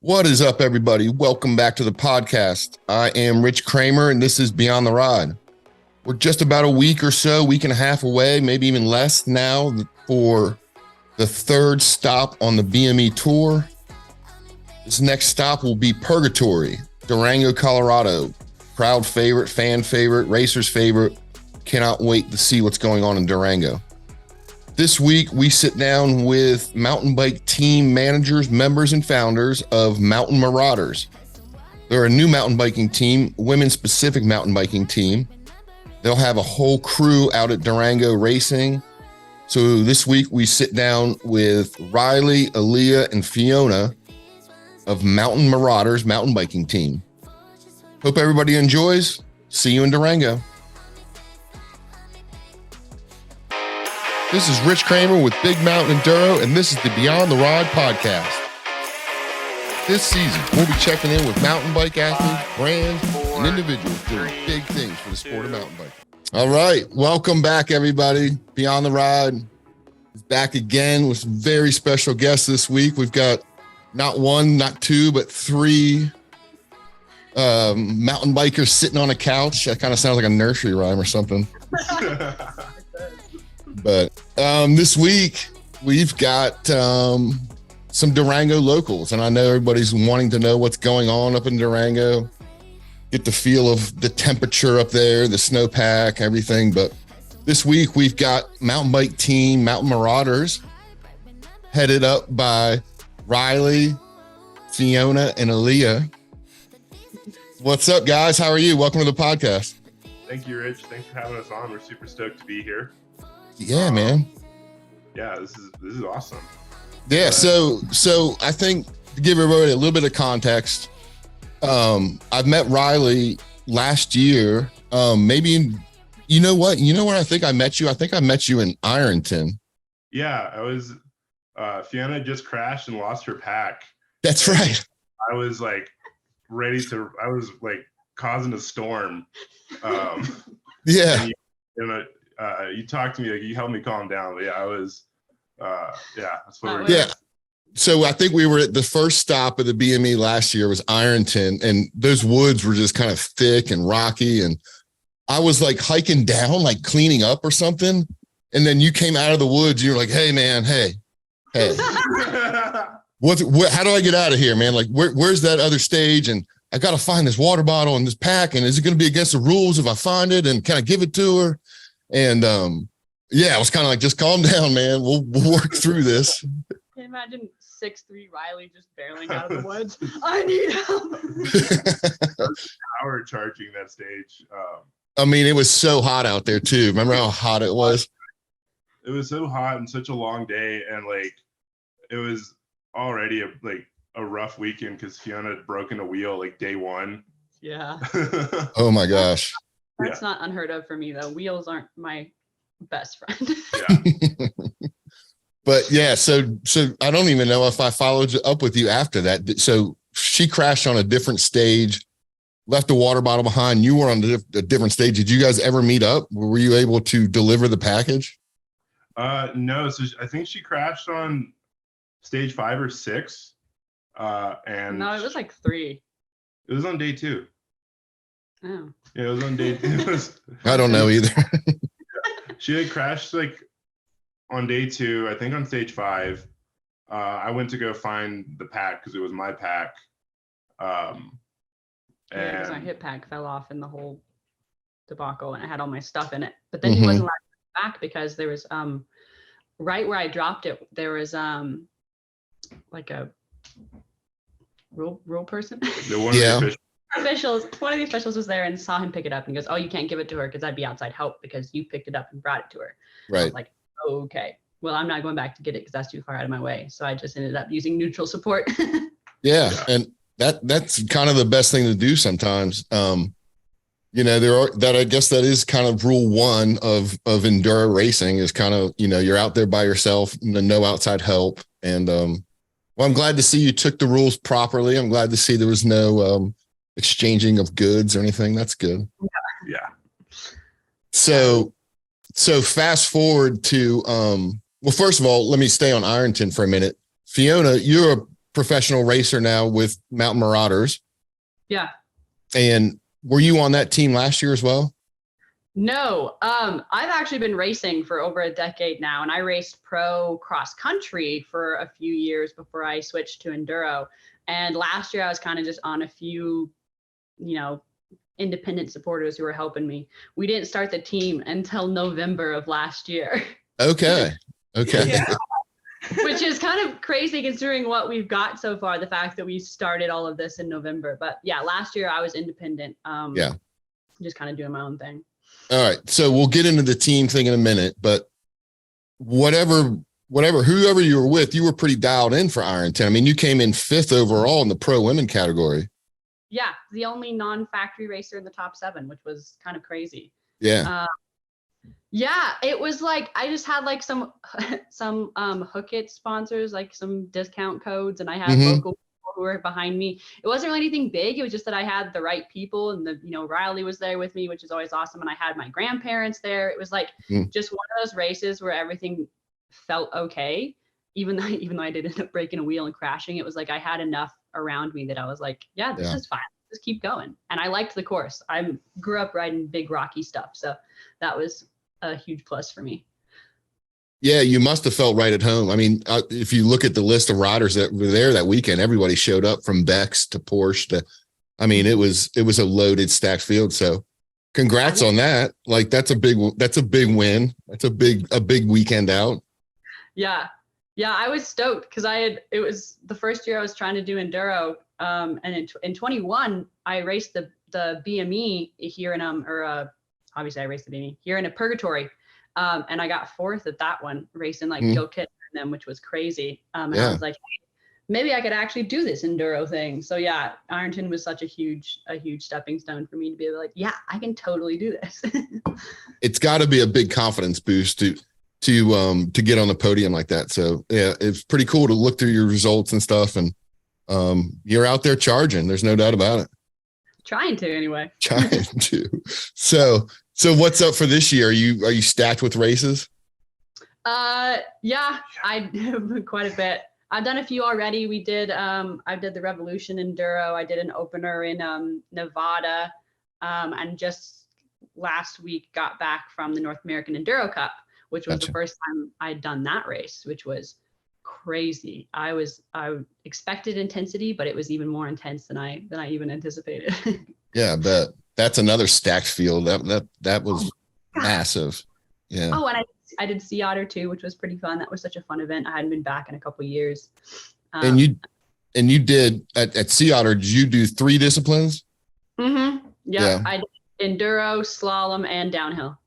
What is up, everybody? Welcome back to the podcast. I am Rich Cramer, and this is Beyond the Ride. We're just about a week or so, week and a half away, maybe even less now, for the third stop on the BME tour. This next stop will be Purgatory, Durango, Colorado. Crowd favorite, fan favorite, racer's favorite. Cannot wait to see what's going on in Durango. This week, we sit down with mountain bike team managers, members, and founders of Mountain Marauders. They're a new mountain biking team, women-specific mountain biking team. They'll have a whole crew out at Durango racing. So this week, we sit down with Riley, Aleah, and Fiona of Mountain Marauders mountain biking team. Hope everybody enjoys. See you in Durango. This is Rich Cramer with Big Mountain Enduro, and this is the Beyond the Ride podcast. This season, we'll be checking in with mountain bike athletes, brands, and individuals doing big things for the sport of mountain biking. All right, welcome back, everybody. Beyond the Ride is back again with some very special guests this week. We've got not one, not two, but three mountain bikers sitting on a couch. That kind of sounds like a nursery rhyme or something. But this week, we've got some Durango locals, and I know everybody's wanting to know what's going on up in Durango, get the feel of the temperature up there, the snowpack, everything. But this week, we've got mountain bike team, Mountain Marauders, headed up by Riley, Fiona, and Aleah. What's up, guys? How are you? Welcome to the podcast. Thank you, Rich. Thanks for having us on. We're super stoked to be here. Yeah, man. Yeah, this is awesome. Yeah, so I think to give everybody a little bit of context, I've met Riley last year. You know what? You know where I think I met you? I think I met you in Ironton. Yeah, I was. Fiona just crashed and lost her pack. That's right. I was like ready to. I was like causing a storm. Yeah. You talked to me, like you helped me calm down. But yeah, I was, that's what we're doing. Yeah. So I think we were at the first stop of the BME last year was Ironton, and those woods were just kind of thick and rocky. And I was like hiking down, like cleaning up or something. And then you came out of the woods. You were like, "Hey, man, hey, how do I get out of here, man? Like, where's that other stage? And I got to find this water bottle and this pack. And is it going to be against the rules if I find it? And can I give it to her?" And I was kind of like, just calm down, man. We'll work through this. Imagine 6'3" Riley just barreling out of the woods. I need help. Power charging that stage. I mean, it was so hot out there too. Remember how hot it was? It was so hot and such a long day, and like it was already a rough weekend because Fiona had broken a wheel like day one. Yeah. Oh my gosh. That's not unheard of for me, though. Wheels aren't my best friend. Yeah. But yeah, so I don't even know if I followed up with you after that. So she crashed on a different stage, left a water bottle behind. You were on a different stage. Did you guys ever meet up? Were you able to deliver the package? No. So I think she crashed on stage 5 or 6. And no, it was like 3. It was on day 2. Oh. Yeah, it was on day 2. I don't know either. She had crashed like on day 2, I think on stage 5. I went to go find the pack because it was my pack. Because my hip pack fell off in the whole debacle and it had all my stuff in it. But then he wasn't allowed to come back because there was right where I dropped it, there was like a rule person. One of the officials was there and saw him pick it up and goes, "Oh, you can't give it to her because I'd be outside help because you picked it up and brought it to her." Right. I was like, oh, okay. Well, I'm not going back to get it because that's too far out of my way. So I just ended up using neutral support. Yeah, and that's kind of the best thing to do sometimes. I guess that is kind of rule 1 of enduro racing is kind of, you're out there by yourself, no outside help. And well, I'm glad to see you took the rules properly. I'm glad to see there was no exchanging of goods or anything. That's good. Yeah. So fast forward to well, first of all, let me stay on Ironton for a minute. Fiona, you're professional racer now with Mountain Marauders. Yeah. And were you on that team last year as well? No, I've actually been racing for over a decade now, and I raced pro cross country for a few years before I switched to enduro. And last year I was kind of just on a few, independent supporters who were helping me. We didn't start the team until November of last year. Okay. Yeah. Which is kind of crazy considering what we've got so far, the fact that we started all of this in November. But yeah, last year I was independent. Just kind of doing my own thing. All right. So we'll get into the team thing in a minute, but whoever you were with, you were pretty dialed in for Ironton. I mean, you came in 5th overall in the pro women category. Yeah. The only non-factory racer in the top 7, which was kind of crazy. Yeah. Yeah, it was like I just had like some Hook It sponsors, like some discount codes, and I had local people who were behind me. It wasn't really anything big. It was just that I had the right people, and Riley was there with me, which is always awesome, and I had my grandparents there. It was like just one of those races where everything felt okay, even though I did end up breaking a wheel and crashing. It was like I had enough around me that I was like, yeah, this is fine. Just keep going. And I liked the course. I grew up riding big rocky stuff, so that was a huge plus for me. Yeah, you must have felt right at home. I mean, if you look at the list of riders that were there that weekend, everybody showed up from Beck's to Porsche it was a loaded, stacked field. So congrats on that. Like that's a big win. That's a big weekend out. Yeah. Yeah. I was stoked because it was the first year I was trying to do enduro. And in 21, I raced the BME here in, obviously I raced the BME here in a Purgatory. And I got 4th at that one, racing like Joe Kit and them, which was crazy. And I was like, hey, maybe I could actually do this enduro thing. So yeah, Ironton was such a huge stepping stone for me to be able to like, yeah, I can totally do this. It's got to be a big confidence boost to get on the podium like that. So yeah, it's pretty cool to look through your results and stuff. And you're out there charging. There's no doubt about it. Trying to anyway. Trying to. So what's up for this year? Are you stacked with races? Yeah, I quite a bit. I've done a few already. We did I did the Revolution Enduro. I did an opener in Nevada. And just last week got back from the North American Enduro Cup, which was the first time I'd done that race, which was crazy. I expected intensity, but it was even more intense than I even anticipated. Yeah, but that's another stacked field. That was massive. Yeah. Oh, and I did Sea Otter too, which was pretty fun. That was such a fun event. I hadn't been back in a couple of years. And you did at Sea Otter, did you do 3 disciplines? Yeah. I did enduro, slalom, and downhill.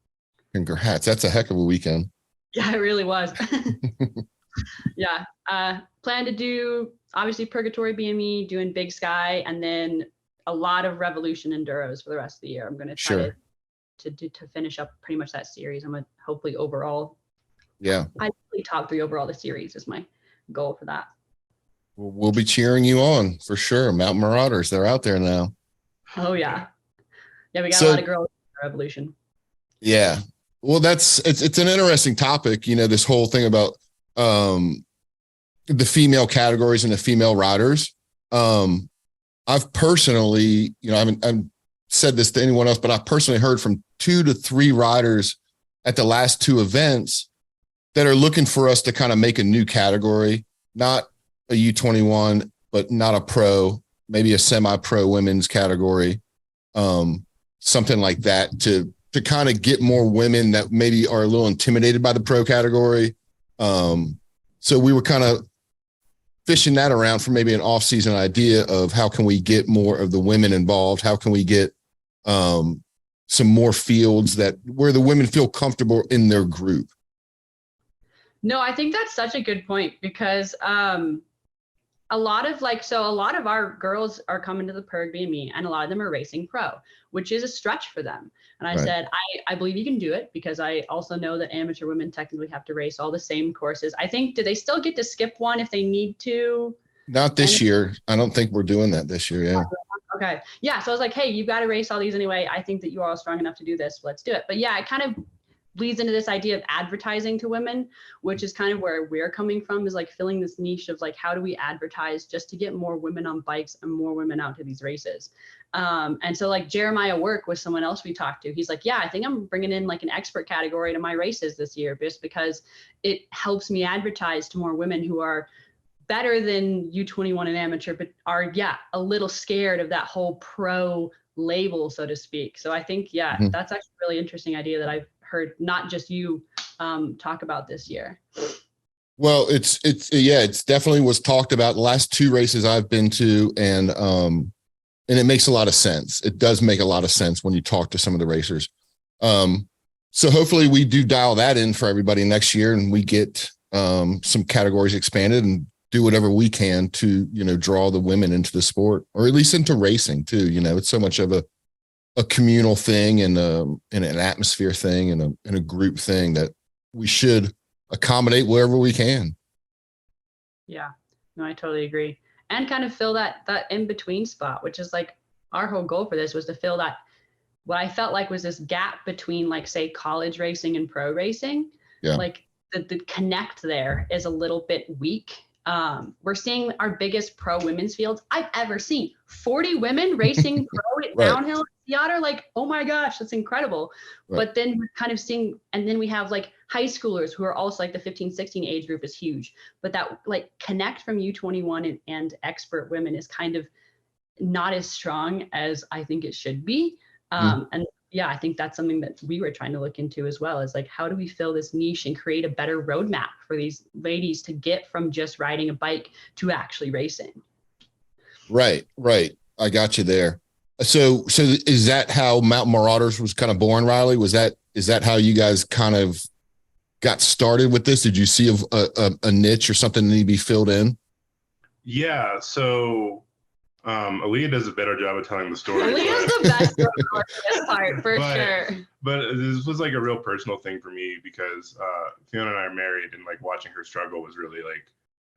Congrats. That's a heck of a weekend. Yeah, it really was. Yeah. Plan to do obviously Purgatory BME, doing Big Sky, and then a lot of Revolution Enduros for the rest of the year. I'm going to try to finish up pretty much that series. I'm going to hopefully overall. Yeah. Ideally top 3 overall the series is my goal for that. We'll be cheering you on for sure. Mountain Marauders, they're out there now. Oh yeah. Yeah, we got a lot of girls in Revolution. Yeah. Well, it's an interesting topic, this whole thing about the female categories and the female riders. I've personally, I haven't said this to anyone else, but I've personally heard from 2 to 3 riders at the last 2 events that are looking for us to kind of make a new category, not a U21, but not a pro, maybe a semi-pro women's category, something like that to kind of get more women that maybe are a little intimidated by the pro category. So we were kind of fishing that around for maybe an off-season idea of how can we get more of the women involved? How can we get some more fields where the women feel comfortable in their group? No, I think that's such a good point because a lot of our girls are coming to the Purg BME and a lot of them are racing pro, which is a stretch for them. And I said, I believe you can do it because I also know that amateur women technically have to race all the same courses. I think, do they still get to skip one if they need to? Not this year. I don't think we're doing that this year. Yeah. Okay. Yeah. So I was like, hey, you've got to race all these anyway. I think that you are all strong enough to do this. Let's do it. But yeah, leads into this idea of advertising to women, which is kind of where we're coming from, is like filling this niche of like, how do we advertise just to get more women on bikes and more women out to these races? And so like Jeremiah Work was someone else we talked to. He's like, yeah, I think I'm bringing in like an expert category to my races this year, just because it helps me advertise to more women who are better than U21 and amateur, but are, a little scared of that whole pro label, so to speak. So I think, that's actually a really interesting idea that I've heard not just you talk about this year. Well, it's definitely was talked about the last 2 races I've been to, and it makes a lot of sense. It does make a lot of sense when you talk to some of the racers. So hopefully we do dial that in for everybody next year, and we get some categories expanded and do whatever we can to, draw the women into the sport, or at least into racing too. It's so much of a communal thing and an atmosphere thing and a group thing that we should accommodate wherever we can. Yeah, no, I totally agree. And kind of fill that in between spot, which is like our whole goal for this was to fill that, what I felt like was this gap between like, say, college racing and pro racing. Yeah. Like the connect there is a little bit weak. We're seeing our biggest pro women's fields I've ever seen. 40 women racing pro downhill theater. Like, oh my gosh, that's incredible. Right. But then we're kind of seeing, and then we have like high schoolers who are also like the 15, 16 age group is huge. But that like connect from U21 and expert women is kind of not as strong as I think it should be. And I think that's something that we were trying to look into as well, is like, how do we fill this niche and create a better roadmap for these ladies to get from just riding a bike to actually racing? Right. I got you there. So is that how Mountain Marauders was kind of born, Riley? Is that how you guys kind of got started with this? Did you see a niche or something that need to be filled in? Yeah. So Aleah does a better job of telling the story. Aleah's the best part for sure. But this was like a real personal thing for me, because Fiona and I are married, and like watching her struggle was really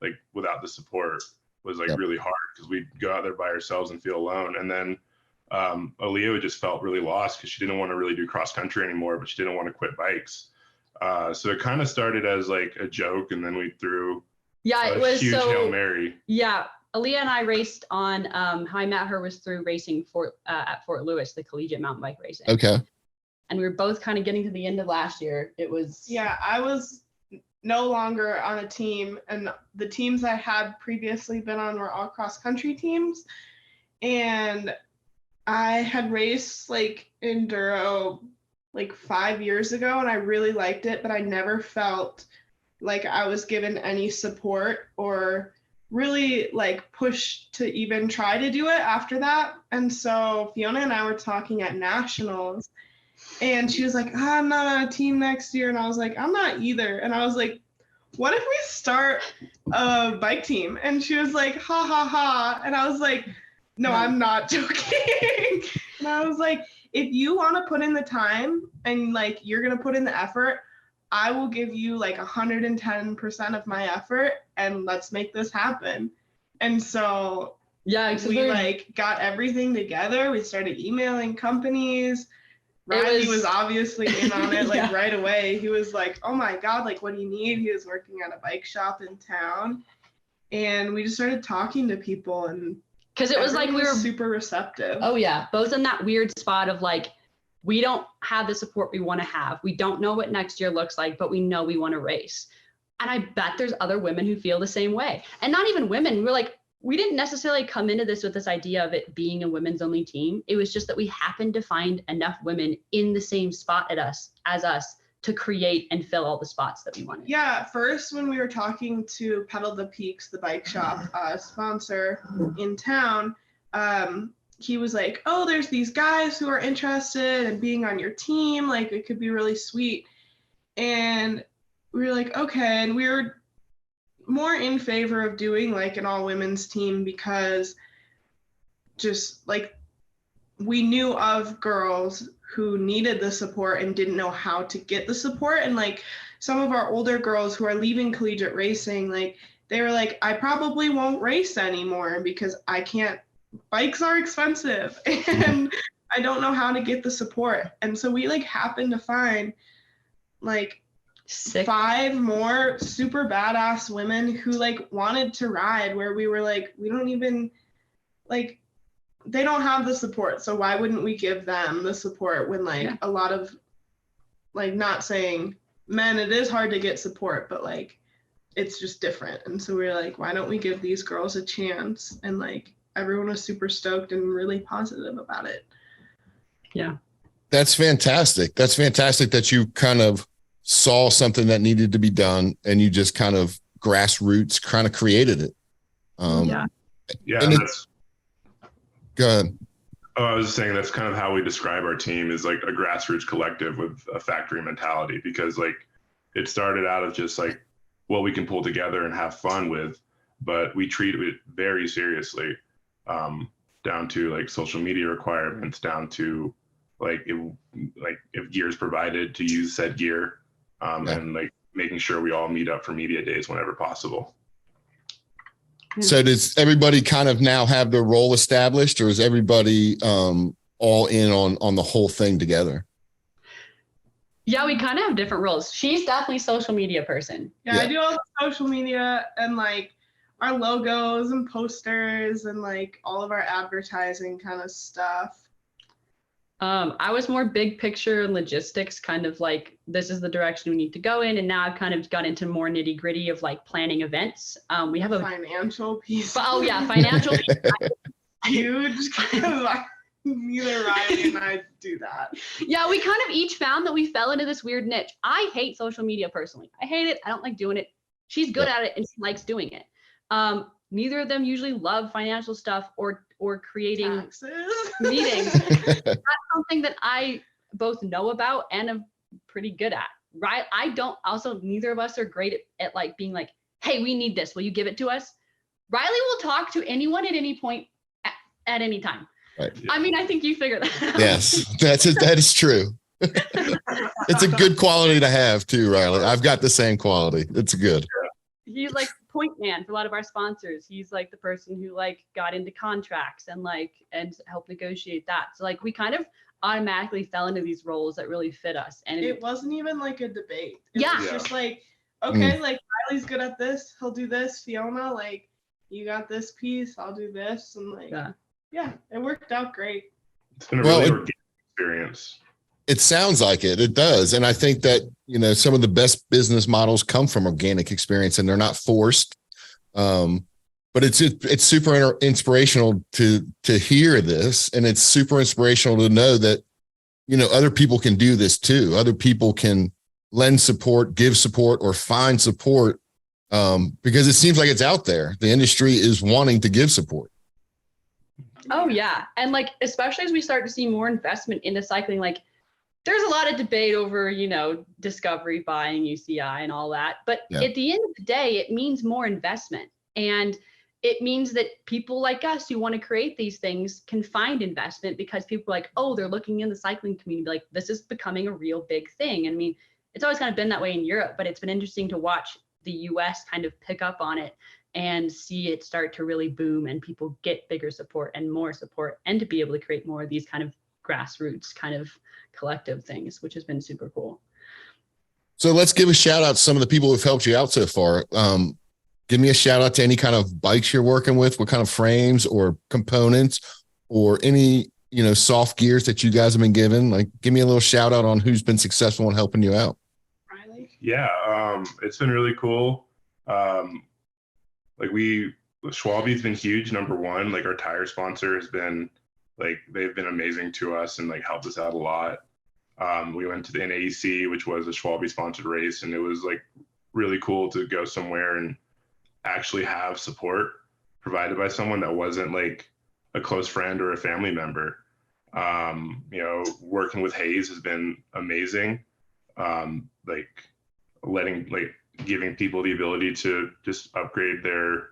like without the support was like really hard, because we'd go out there by ourselves and feel alone. And then Aleah just felt really lost because she didn't want to really do cross country anymore, but she didn't want to quit bikes. So it kind of started as like a joke, and then we threw it was huge Hail Mary. Yeah. Aleah and I raced on, how I met her was through racing at Fort Lewis, the collegiate mountain bike racing. Okay. And we were both kind of getting to the end of last year. It was. Yeah, I was no longer on a team, and the teams I had previously been on were all cross country teams. And I had raced like Enduro like 5 years ago, and I really liked it, but I never felt like I was given any support or really like pushed to even try to do it after that. And so Fiona and I were talking at nationals, and she was like, I'm not on a team next year. And I was like, I'm not either. And I was like, what if we start a bike team? And she was like, ha ha ha. And I was like, no, I'm not joking. And I was like, if you want to put in the time and like you're going to put in the effort, I will give you like 110% of my effort, and let's make this happen. And so we like got everything together. We started emailing companies. Riley was obviously in on it like right away. He was like, oh my God, like, what do you need? He was working at a bike shop in town. And we just started talking to people, and because it was like we were super receptive. Oh yeah, both in that weird spot of like, we don't have the support we want to have. We don't know what next year looks like, but we know we want to race. And I bet there's other women who feel the same way. And not even women. We're like, we didn't necessarily come into this with this idea of it being a women's only team. It was just that we happened to find enough women in the same spot as us to create and fill all the spots that we wanted. Yeah, first when we were talking to Pedal the Peaks, the bike shop sponsor in town, he was like, oh, there's these guys who are interested in being on your team. Like, it could be really sweet. And we were like, okay. And we were more in favor of doing like an all women's team, because just like we knew of girls who needed the support and didn't know how to get the support. And like some of our older girls who are leaving collegiate racing, like they were like, I probably won't race anymore because I can't, bikes are expensive and I don't know how to get the support. And so we like happened to find like Sick. 5 more super badass women who like wanted to ride, where we were like, we don't even like, they don't have the support, so why wouldn't we give them the support when like a lot of, like, not saying men, it is hard to get support, but like it's just different. And so we were like, why don't we give these girls a chance? And like everyone was super stoked and really positive about it. Yeah. That's fantastic. That's fantastic that you kind of saw something that needed to be done and you just kind of grassroots kind of created it. Yeah. Yeah, and that's go ahead. Oh, I was just saying that's kind of how we describe our team, is like a grassroots collective with a factory mentality, because like it started out of just like what we can pull together and have fun with, but we treat it very seriously, down to like social media requirements, down to like if gear is provided, to use said gear, and like making sure we all meet up for media days whenever possible. So does everybody kind of now have their role established, or is everybody all in on the whole thing together? Yeah, we kind of have different roles. She's definitely social media person. Yeah, I do all the social media and like our logos and posters and like all of our advertising kind of stuff. I was more big picture and logistics, kind of like, this is the direction we need to go in. And now I've kind of got into more nitty gritty of like planning events. We have a financial piece. Oh yeah, financial piece. Huge. Neither Riley and I do that. Yeah, we kind of each found that we fell into this weird niche. I hate social media personally. I hate it. I don't like doing it. She's good at it and she likes doing it. Neither of them usually love financial stuff or creating meetings. That's something that I both know about and am pretty good at. Right? I don't. Also, neither of us are great at like being like, "Hey, we need this. Will you give it to us?" Riley will talk to anyone at any point at any time. Right. I mean, I think you figured that out. Yes, that is true. It's a good quality to have too, Riley. I've got the same quality. It's good. He's like point man for a lot of our sponsors. He's like the person who like got into contracts and helped negotiate that. So like we kind of automatically fell into these roles that really fit us. And it wasn't even like a debate. It was just like, okay, like Riley's good at this, he'll do this. Fiona, like, you got this piece, I'll do this. And like, yeah, it worked out great. It's been a really organic experience. It sounds like it. It does. And I think that, some of the best business models come from organic experience and they're not forced. But it's super inspirational to hear this. And it's super inspirational to know that, other people can do this too. Other people can lend support, give support, or find support, because it seems like it's out there. The industry is wanting to give support. Oh yeah. And like, especially as we start to see more investment into cycling, like there's a lot of debate over, Discovery buying UCI and all that. But at the end of the day, it means more investment. And it means that people like us who want to create these things can find investment because people are like, oh, they're looking in the cycling community, like this is becoming a real big thing. And I mean, it's always kind of been that way in Europe, but it's been interesting to watch the US kind of pick up on it and see it start to really boom and people get bigger support and more support, and to be able to create more of these kind of grassroots kind of collective things, which has been super cool. So let's give a shout out to some of the people who've helped you out so far. Give me a shout out to any kind of bikes you're working with, what kind of frames or components or any, soft gears that you guys have been given. Like, give me a little shout out on who's been successful in helping you out. Riley? Yeah, it's been really cool. Schwalbe's been huge. Number one, like our tire sponsor has been, like, they've been amazing to us and like helped us out a lot. We went to the NAEC, which was a Schwalbe sponsored race, and it was like really cool to go somewhere and actually have support provided by someone that wasn't like a close friend or a family member. Working with Hayes has been amazing. Giving people the ability to just upgrade their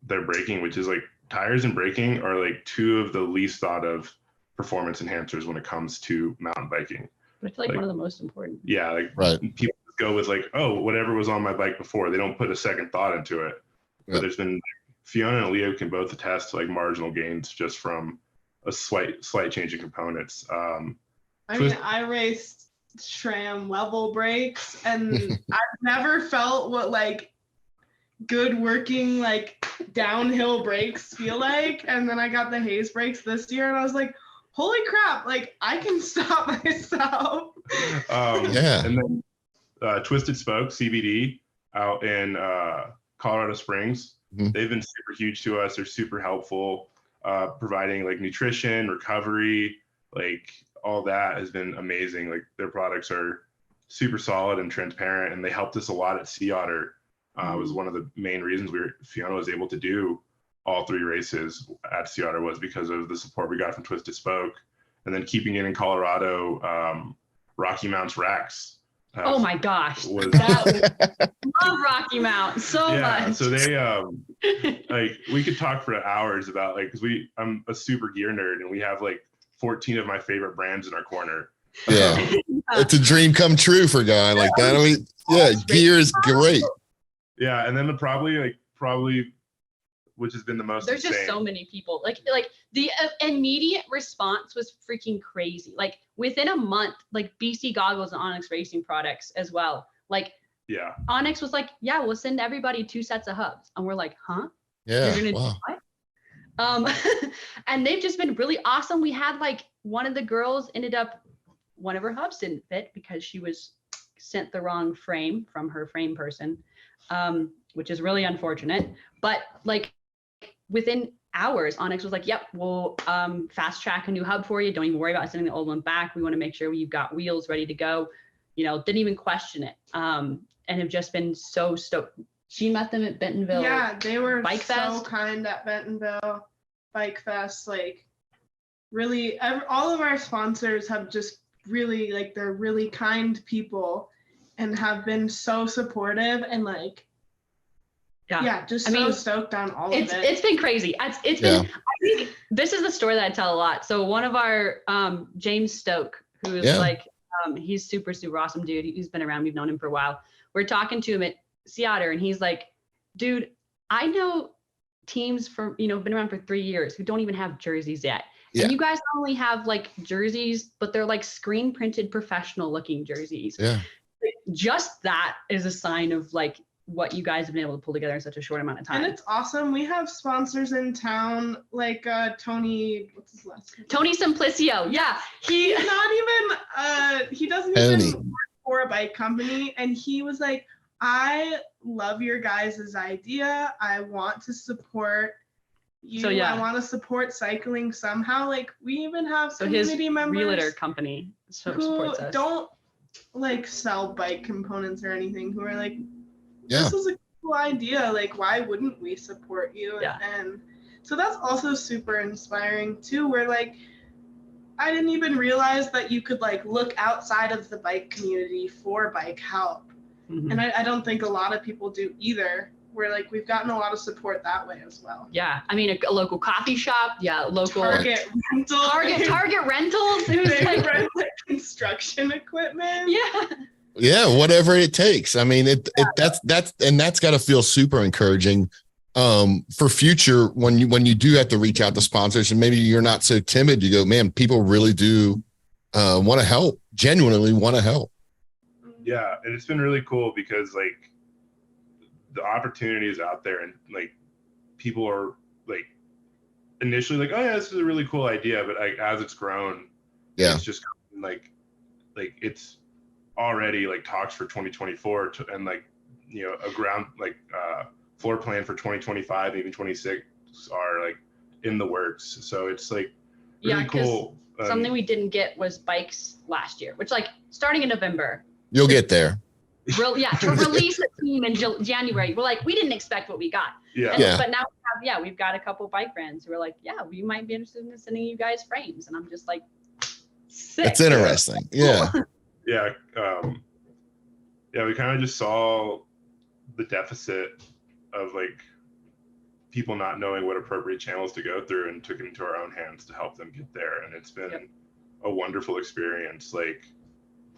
braking, which is like, tires and braking are like two of the least thought of performance enhancers when it comes to mountain biking. But I feel like one of the most important. Yeah, like right. People go with like, oh, whatever was on my bike before. They don't put a second thought into it. But there's been, Fiona and Aleah can both attest to like marginal gains just from a slight change in components. I raced SRAM level brakes, and I've never felt what like good working like downhill brakes feel like. And then I got the Hayes brakes this year, and I was like, holy crap, like I can stop myself. Yeah. And then Twisted Spoke CBD out in Colorado Springs. Mhm. They've been super huge to us. They're super helpful, providing like nutrition, recovery, like all that has been amazing. Like their products are super solid and transparent, and they helped us a lot at Sea Otter. Was one of the main reasons Fiona was able to do all 3 races at Sea Otter, was because of the support we got from Twisted Spoke. And then keeping it in Colorado, Rocky Mounts racks. Oh my gosh, Was love Rocky Mount so much. So they like we could talk for hours about like, because I'm a super gear nerd, and we have like 14 of my favorite brands in our corner. Yeah. It's a dream come true for a guy like that. I mean, yeah, gear is great. Yeah, and then probably which has been the most There's insane. just so many people. Like the immediate response was freaking crazy. Like within a month, like BC Goggles and Onyx Racing products as well. Like Yeah. Onyx was like, yeah, we'll send everybody 2 sets of hubs, and we're like, huh? Yeah. You're gonna Wow. do what? And they've just been really awesome. We had like one of the girls ended up, one of her hubs didn't fit because she was sent the wrong frame from her frame person, which is really unfortunate. But like within hours, Onyx was like, yep, we'll fast track a new hub for you. Don't even worry about sending the old one back. We want to make sure you've got wheels ready to go. You know, didn't even question it. And have just been so stoked. She met them at Bentonville. Yeah, they were Bike so Fest. kind at Bentonville Bike Fest. Like, really, all of our sponsors have just really, like, they're really kind people and have been so supportive and, like, yeah, just so stoked on all of it. It's been crazy. It's been, I think this is the story that I tell a lot. So one of our, James Stoke, who is like, he's super, super awesome dude. He's been around. We've known him for a while. We're talking to him at Sea Otter, and he's like, dude, I know teams for, been around for 3 years who don't even have jerseys yet. Yeah. And you guys not only have like jerseys, but they're like screen printed professional looking jerseys. Yeah. Just that is a sign of like what you guys have been able to pull together in such a short amount of time. And it's awesome. We have sponsors in town like Tony, what's his last name? Tony Simplicio. Yeah. He's not even, he doesn't even work for a bike company. And he was like, I love your guys' idea. I want to support you. So, I want to support cycling somehow. Like we even have community members. Realtor company supports us. Don't like sell bike components or anything, who are like, this is a cool idea. Like, why wouldn't we support you? Yeah. And so that's also super inspiring too, where like, I didn't even realize that you could like look outside of the bike community for bike help. Mm-hmm. And I don't think a lot of people do either, where like we've gotten a lot of support that way as well. Yeah. I mean, a local coffee shop. Yeah. Local Target rentals. Target rentals. They rent like construction equipment. Yeah. Yeah, whatever it takes. I mean, that's got to feel super encouraging for future when you do have to reach out to sponsors, and maybe you're not so timid. You go, man, people really do want to help, genuinely want to help. Yeah, and it's been really cool because like the opportunity is out there, and like people are like initially like, oh yeah, this is a really cool idea, but like as it's grown, it's just like it's already like talks for 2024 and like a ground like floor plan for 2025, even 26 are like in the works. So it's like really cool. Something we didn't get was bikes last year, which like starting in November. You'll get there. To release a team in January. We're like, we didn't expect what we got. But now we've got a couple bike brands who are like, yeah, we might be interested in sending you guys frames. And I'm just like, sick. It's interesting. Yeah. We kind of just saw the deficit of like people not knowing what appropriate channels to go through, and took it into our own hands to help them get there. And it's been a wonderful experience. Like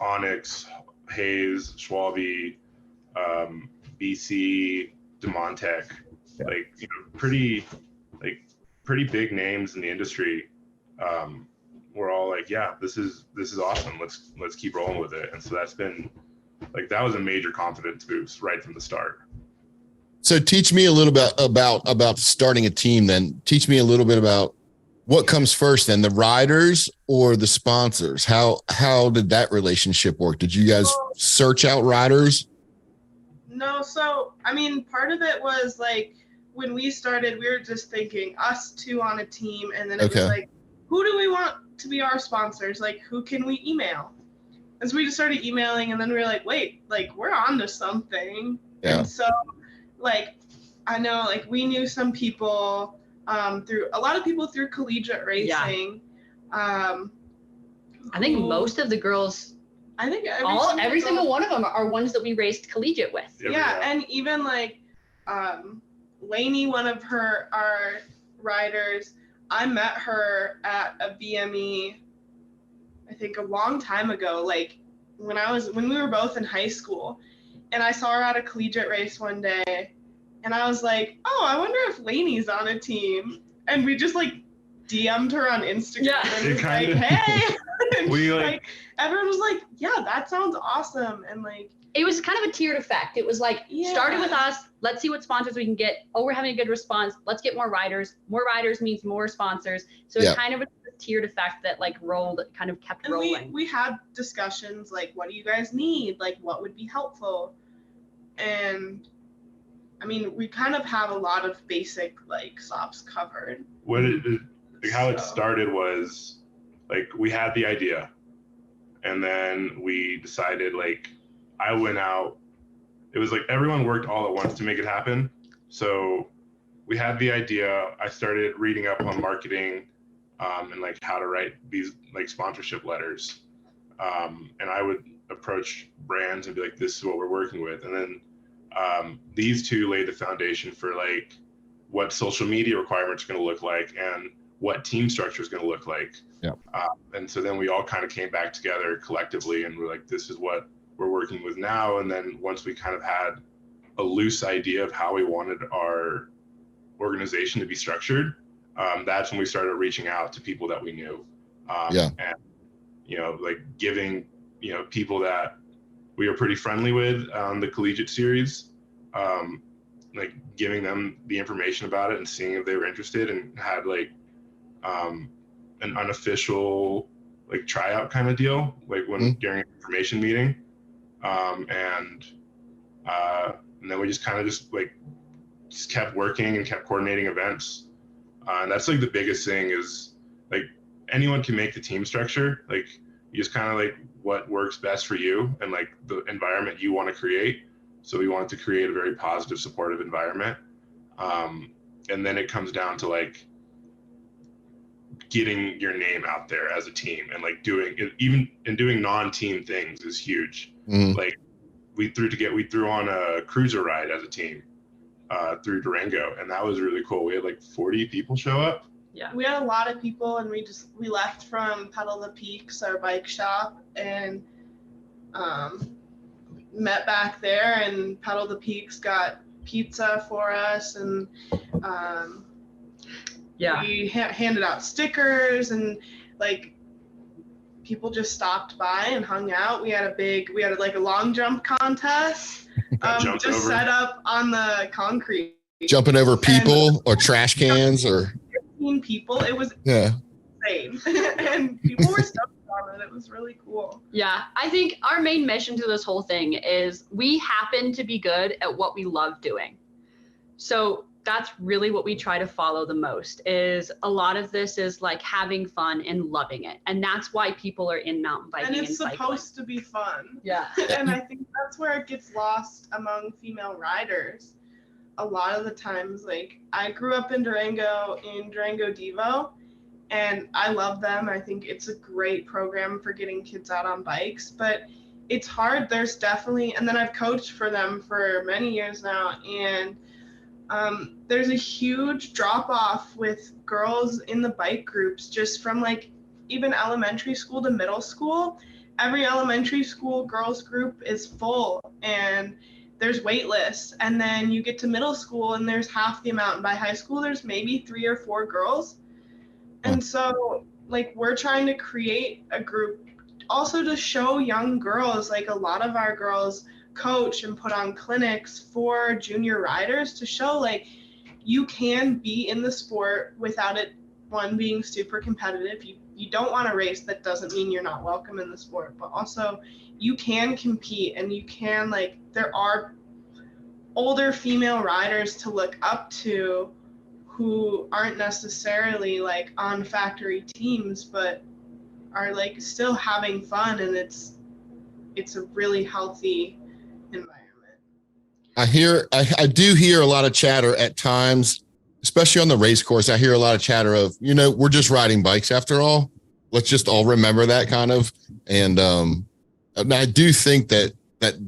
Onyx, Hayes, Schwalbe, BC, Demontech, pretty big names in the industry. we're all like, yeah, this is awesome. Let's keep rolling with it. And so that's been like, that was a major confidence boost right from the start. So teach me a little bit about starting a team then. Teach me a little bit about what comes first then, the riders or the sponsors? How did that relationship work? Did you guys search out riders? No, so I mean, part of it was like when we started, we were just thinking us two on a team, and then it was like, who do we want to be our sponsors? Like, who can we email? And so we just started emailing, and then we were like, wait, like we're on to something. Yeah. And so like I know like we knew some people through a lot of people through collegiate racing. Yeah. I think most of the girls, I think every single one of them are ones that we raced collegiate with. Yeah, and even like Lainey, one of our riders, I met her at a BME, I think a long time ago, like when we were both in high school, and I saw her at a collegiate race one day, and I was like, oh, I wonder if Lainey's on a team, and we just like DM'd her on Instagram. Yeah, and was like, hey. We like everyone was like, yeah, that sounds awesome. And like it was kind of a tiered effect. It was like started with us, let's see what sponsors we can get. Oh, we're having a good response, let's get more riders. More riders means more sponsors. So it's kind of a tiered effect that like kept rolling. We had discussions like, what do you guys need? Like what would be helpful? And I mean, we kind of have a lot of basic like SOPs covered. How it started was like we had the idea, and then we decided, like, I went out, it was like everyone worked all at once to make it happen. So we had the idea, I started reading up on marketing and like how to write these like sponsorship letters, and I would approach brands and be like, this is what we're working with. And then these two laid the foundation for like what social media requirements are going to look like and what team structure is going to look like. Yeah. And so then we all kind of came back together collectively, and we're like, this is what we're working with now. And then once we kind of had a loose idea of how we wanted our organization to be structured, that's when we started reaching out to people that we knew. And, you know, like giving, you know, people that we were pretty friendly with on the collegiate series, like giving them the information about it and seeing if they were interested, and had like an unofficial like tryout kind of deal, like when during an information meeting, and then we just kind of just kept working and kept coordinating events, and that's like the biggest thing is like anyone can make the team structure. Like you just kind of like what works best for you and like the environment you want to create. So we wanted to create a very positive, supportive environment, and then it comes down to like getting your name out there as a team, and like doing non-team things is huge. Like we threw on a cruiser ride as a team through Durango, and that was really cool. We had like 40 people show up. Yeah, we had a lot of people, and we left from Pedal the Peaks, our bike shop, and met back there, and Pedal the Peaks got pizza for us, and we handed out stickers, and like people just stopped by and hung out. We had like a long jump contest, set up on the concrete, jumping over people or trash cans or 15 people. It was insane, and people were stoked on it. It was really cool. Yeah, I think our main mission to this whole thing is we happen to be good at what we love doing. So that's really what we try to follow the most. Is a lot of this is like having fun and loving it, and that's why people are in mountain biking and it's supposed to be fun. Yeah. And I think that's where it gets lost among female riders a lot of the times. Like I grew up in Durango Devo, and I love them. I think it's a great program for getting kids out on bikes, but it's hard. There's definitely, and then I've coached for them for many years now, and there's a huge drop off with girls in the bike groups, just from like even elementary school to middle school. Every elementary school girls group is full, and there's wait lists, and then you get to middle school and there's half the amount, and by high school there's maybe 3 or 4 girls. And so like we're trying to create a group also to show young girls, like a lot of our girls coach and put on clinics for junior riders to show like you can be in the sport without it one being super competitive. You don't want to race, that doesn't mean you're not welcome in the sport, but also you can compete and you can, like, there are older female riders to look up to who aren't necessarily like on factory teams but are like still having fun, and it's a really healthy environment. I do hear a lot of chatter at times, especially on the race course. I hear a lot of chatter of, we're just riding bikes after all. Let's just all remember that kind of. And I do think that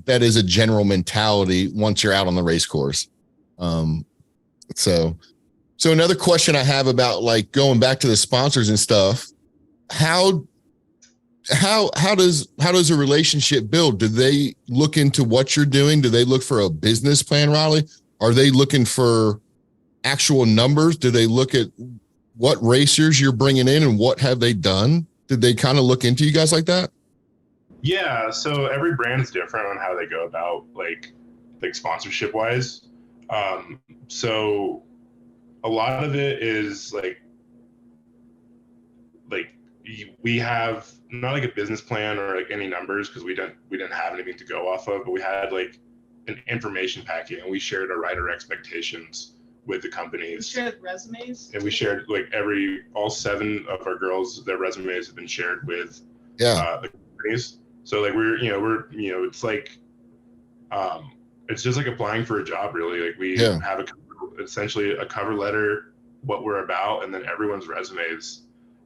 is a general mentality once you're out on the race course. So another question I have about like going back to the sponsors and stuff, how does a relationship build? Do they look into what you're doing? Do they look for a business plan, Riley? Are they looking for actual numbers? Do they look at what racers you're bringing in and what have they done? Did they kind of look into you guys like that? Yeah, so every brand's different on how they go about like sponsorship wise. So a lot of it is like we have not like a business plan or like any numbers because we didn't have anything to go off of, but we had like an information packet and we shared our rider expectations with the companies. We shared resumes. And we shared like all 7 of our girls, their resumes have been shared with the companies. So like we're it's like it's just like applying for a job really. Like we have essentially a cover letter, what we're about, and then everyone's resumes.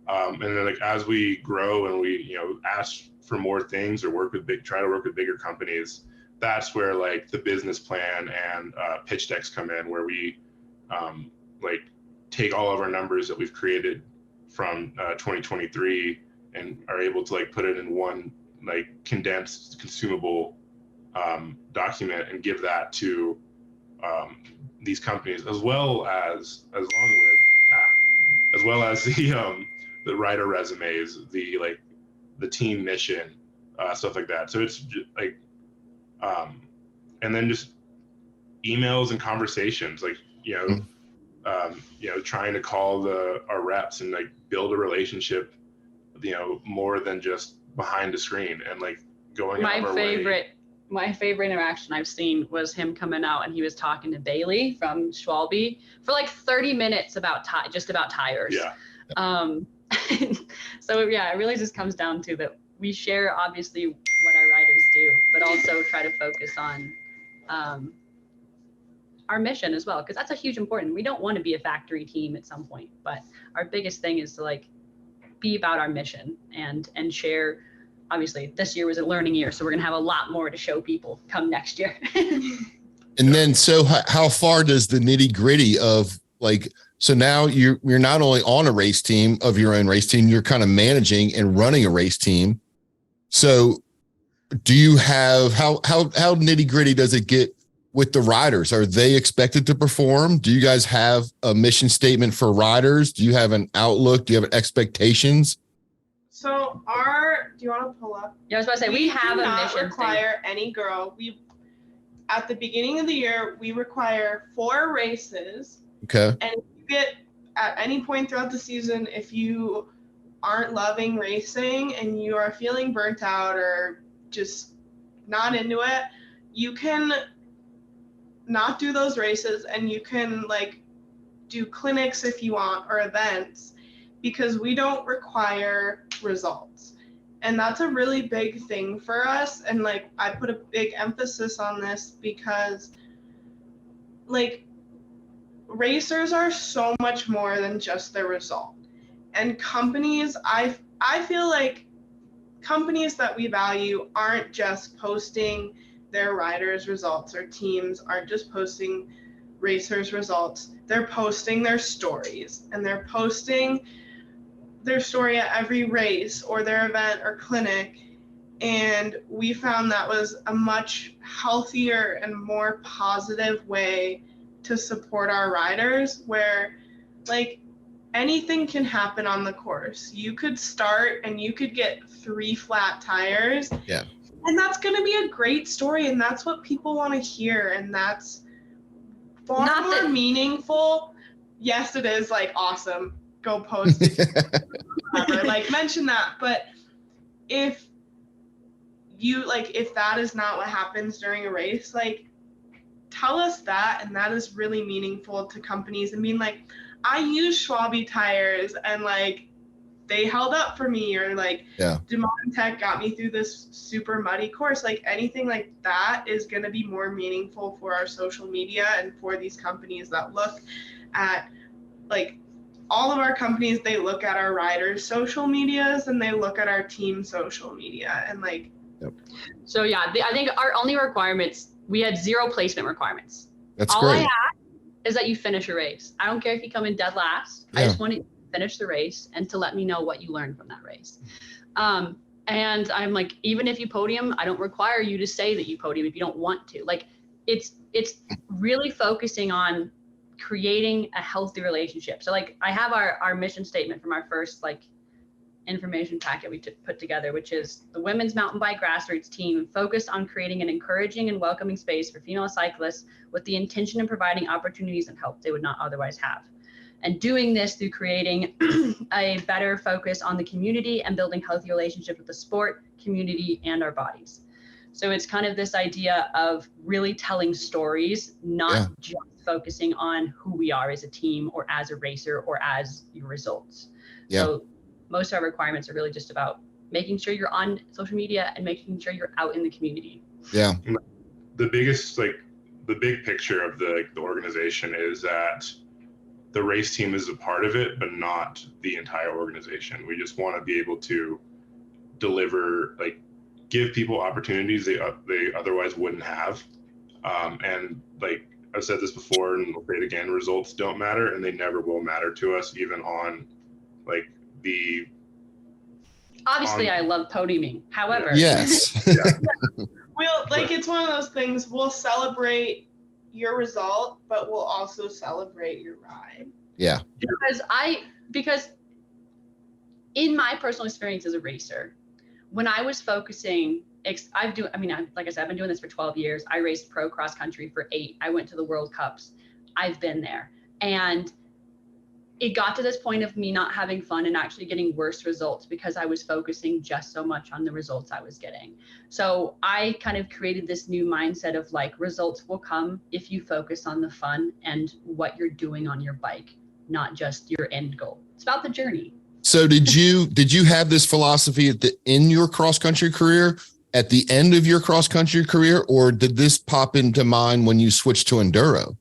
And then like as we grow and we ask for more things or try to work with bigger companies, that's where like the business plan and pitch decks come in, where we like take all of our numbers that we've created from 2023 and are able to like put it in one like condensed consumable document and give that to these companies, as well as the rider resumes, the team mission, stuff like that. So it's just like and then just emails and conversations, like trying to call our reps and like build a relationship, more than just behind the screen and like going out of our way. My favorite interaction I've seen was him coming out and he was talking to Bailey from Schwalbe for like 30 minutes about just about tires. Yeah. So yeah, it really just comes down to that we share obviously what our riders do, but also try to focus on our mission as well, because that's a huge important. We don't want to be a factory team at some point, but our biggest thing is to like be about our mission and share. Obviously this year was a learning year, so we're gonna have a lot more to show people come next year. And then so how far does the nitty gritty of like, so now you're not only on a race team of your own race team, you're kind of managing and running a race team. So do you have, how nitty gritty does it get with the riders? Are they expected to perform? Do you guys have a mission statement for riders? Do you have an outlook? Do you have expectations? So do you want to pull up? Yeah, I was about to say, we have a mission require any girl. At the beginning of the year, we require 4 races. Okay. And if you get at any point throughout the season, if you aren't loving racing and you are feeling burnt out or just not into it, you can not do those races and you can like do clinics if you want or events, because we don't require results. And that's a really big thing for us. And like I put a big emphasis on this because like racers are so much more than just the result. And companies, I feel like companies that we value aren't just posting their riders' results, or teams aren't just posting racers' results. They're posting their stories, and they're posting their story at every race or their event or clinic. And we found that was a much healthier and more positive way to support our riders, where like anything can happen on the course. You could start and you could get 3 flat tires. Yeah. And that's going to be a great story. And that's what people want to hear. And that's far more meaningful. Yes, it is like awesome. Go post it. Whatever. Like mention that. But if you if that is not what happens during a race, like tell us that. And that is really meaningful to companies and being like, I use Schwabe tires and like they held up for me, or like Demont Tech got me through this super muddy course. Like anything like that is going to be more meaningful for our social media and for these companies that look at like all of our companies. They look at our riders' social medias and they look at our team social media and like. So yeah, I think our only requirements, we had 0 placement requirements. That's all great. I ask is that you finish a race. I don't care if you come in dead last. I just want to finish the race and to let me know what you learned from that race. And I'm like, even if you podium, I don't require you to say that you podium if you don't want to. Like it's really focusing on creating a healthy relationship. So like I have our mission statement from our first like information packet we put together, which is the women's mountain bike grassroots team focused on creating an encouraging and welcoming space for female cyclists with the intention of providing opportunities and help they would not otherwise have. And doing this through creating a better focus on the community and building healthy relationships with the sport, community, and our bodies. So it's kind of this idea of really telling stories, not just focusing on who we are as a team or as a racer or as your results. So most of our requirements are really just about making sure you're on social media and making sure you're out in the community. Yeah. The biggest, like the big picture of the organization is that the race team is a part of it, but not the entire organization. We just want to be able to deliver, like give people opportunities they otherwise wouldn't have. And like I've said this before and we'll say it again, results don't matter and they never will matter to us, even on like the... Obviously, I love podiuming. However... Yes. We'll, like, it's one of those things, we'll celebrate your result, but we'll also celebrate your ride. Yeah. Because in my personal experience as a racer, when I was focusing, like I said, I've been doing this for 12 years. I raced pro cross country for 8. I went to the World Cups. I've been there. And it got to this point of me not having fun and actually getting worse results because I was focusing just so much on the results I was getting. So I kind of created this new mindset of like, results will come if you focus on the fun and what you're doing on your bike, not just your end goal. It's about the journey. So did you have this philosophy in your cross country career, at the end of your cross country career, or did this pop into mind when you switched to enduro?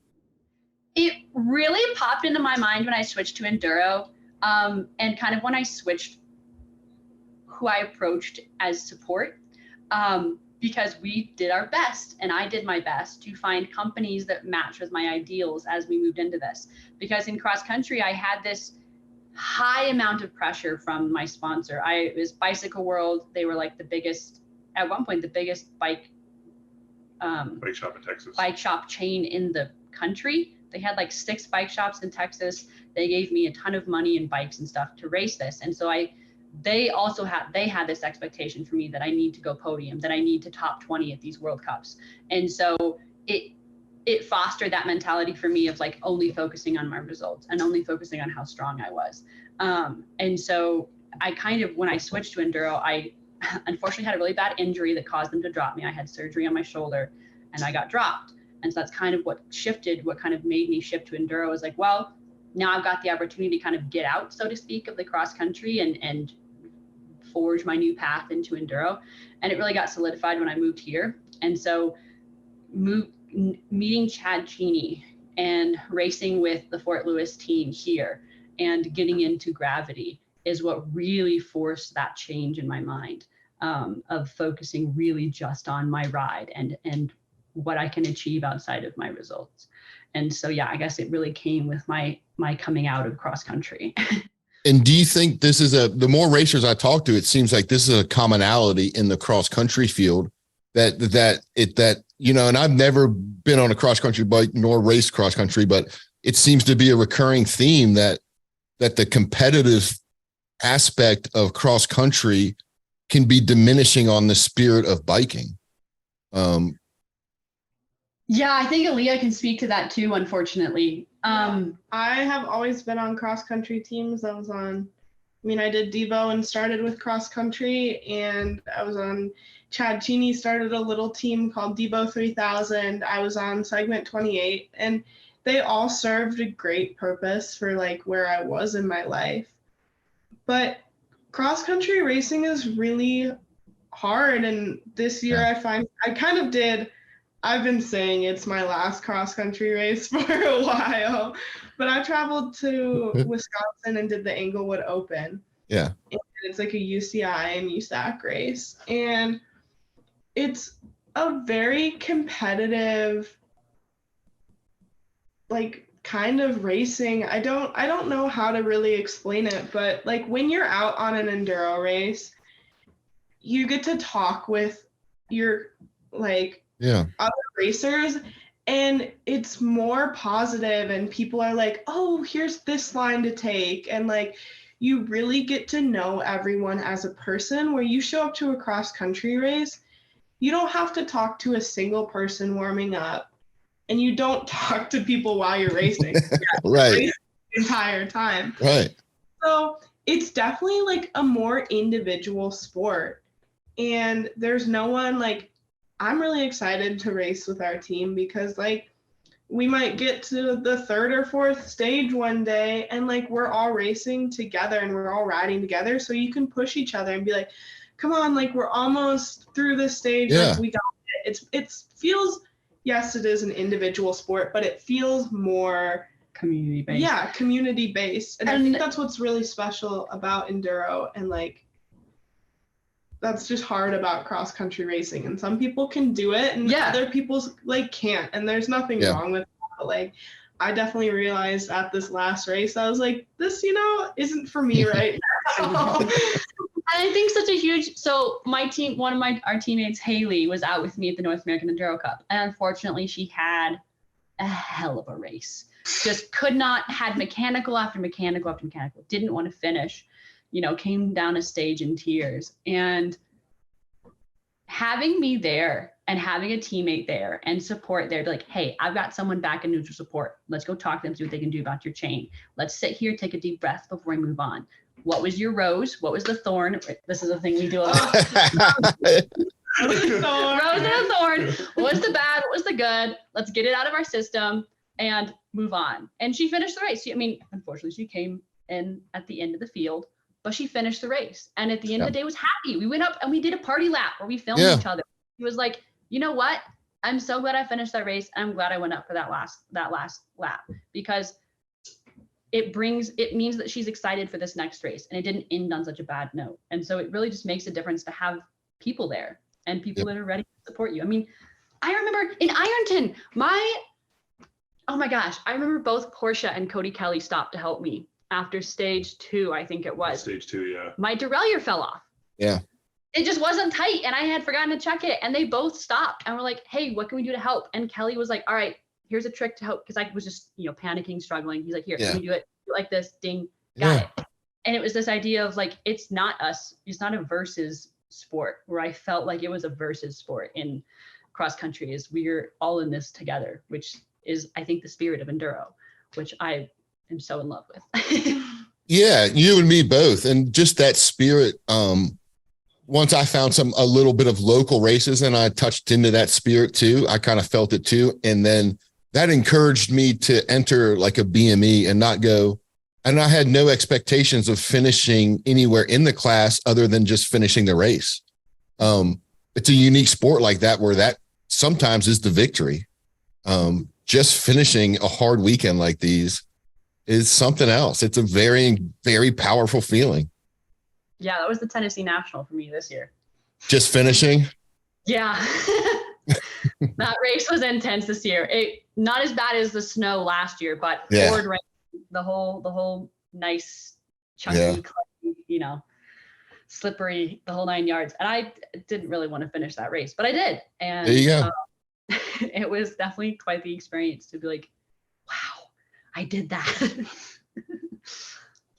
It really popped into my mind when I switched to enduro, and kind of when I switched who I approached as support, because we did our best and I did my best to find companies that match with my ideals as we moved into this. Because in cross country, I had this high amount of pressure from my sponsor. It was Bicycle World. They were like the biggest, at one point, the biggest bike shop in Texas. Bike shop chain in the country. They had like 6 bike shops in Texas. They gave me a ton of money and bikes and stuff to race this. And so they had this expectation for me that I need to go podium, that I need to top 20 at these World Cups. And so it fostered that mentality for me of like only focusing on my results and only focusing on how strong I was. And so I kind of, when I switched to enduro, I unfortunately had a really bad injury that caused them to drop me. I had surgery on my shoulder and I got dropped. And so that's kind of what kind of made me shift to enduro. Was like, well, now I've got the opportunity to kind of get out, so to speak, of the cross country and forge my new path into enduro. And it really got solidified when I moved here. And so meeting Chad Cheney and racing with the Fort Lewis team here and getting into gravity is what really forced that change in my mind, of focusing really just on my ride and what I can achieve outside of my results. And so, yeah, I guess it really came with my coming out of cross country. And do you think this is the more racers I talk to, it seems like this is a commonality in the cross country field that and I've never been on a cross country bike nor raced cross country, but it seems to be a recurring theme that that the competitive aspect of cross country can be diminishing on the spirit of biking. Yeah, I think Aleah can speak to that too, unfortunately. I have always been on cross country teams. I did Devo and started with cross country, and I was on Chad Cheney started a little team called Devo 3000. I was on segment 28, and they all served a great purpose for like where I was in my life. But cross country racing is really hard, and this year I've been saying it's my last cross country race for a while, but I traveled to Wisconsin and did the Englewood Open. Yeah. And it's like a UCI and USAC race, and it's a very competitive, like, kind of racing. I don't know how to really explain it, but like when you're out on an enduro race, you get to talk with your other racers, and it's more positive, and people are like, oh, here's this line to take, and like you really get to know everyone as a person. Where you show up to a cross country race, you don't have to talk to a single person warming up, and you don't talk to people while you're racing. Right. Racing the entire time. Right. So it's definitely like a more individual sport, and there's no one like. I'm really excited to race with our team because like we might get to the third or fourth stage one day, and like we're all racing together and we're all riding together, so you can push each other and be like, come on, like we're almost through this stage. Yeah. Like we got it. It feels, yes, it is an individual sport, but it feels more community based. Yeah, community based. And I think that's what's really special about enduro, and like that's just hard about cross country racing. And some people can do it, and other people like can't. And there's nothing wrong with that. But like, I definitely realized at this last race, I was like, this, isn't for me right now. And I think so my team, our teammates, Haley, was out with me at the North American Enduro Cup. And unfortunately, she had a hell of a race. Just could not, had mechanical after mechanical after mechanical, didn't want to finish, came down a stage in tears. And having me there and having a teammate there and support there, like, hey, I've got someone back in neutral support. Let's go talk to them, see what they can do about your chain. Let's sit here, take a deep breath before we move on. What was your rose? What was the thorn? This is a thing we do a lot. Rose and a thorn. What was the bad? What was the good? Let's get it out of our system and move on. And she finished the race. Unfortunately, she came in at the end of the field, but she finished the race. And at the end of the day, was happy. We went up and we did a party lap where we filmed each other. He was like, you know what? I'm so glad I finished that race. I'm glad I went up for that last lap, because it means that she's excited for this next race, and it didn't end on such a bad note. And so it really just makes a difference to have people there and people that are ready to support you. I mean, I remember in Ironton, oh my gosh, I remember both Portia and Cody Kelly stopped to help me after stage 2, I think it was. Stage 2, yeah. My derailleur fell off. Yeah. It just wasn't tight, and I had forgotten to check it, and they both stopped and were like, hey, what can we do to help? And Kelly was like, all right, here's a trick to help, because I was just, panicking, struggling. He's like, here, can we do it like this? Ding, got it. And it was this idea of like, it's not us. It's not a versus sport, where I felt like it was a versus sport in cross country, is we're all in this together, which is, I think, the spirit of enduro, which I am so in love with. Yeah, you and me both. And just that spirit, once I found a little bit of local races and I touched into that spirit too, I kind of felt it too. And then that encouraged me to enter like a BME and not go. And I had no expectations of finishing anywhere in the class other than just finishing the race. It's a unique sport like that, where that sometimes is the victory. Just finishing a hard weekend like these is something else. It's a very, very powerful feeling. Yeah, that was the Tennessee National for me this year. Just finishing? Yeah. That race was intense this year. It not as bad as the snow last year, but poured rain, the whole nice chunky, clay, slippery, the whole 9 yards. And I didn't really want to finish that race, but I did. And there you go. It was definitely quite the experience to be like, wow, I did that.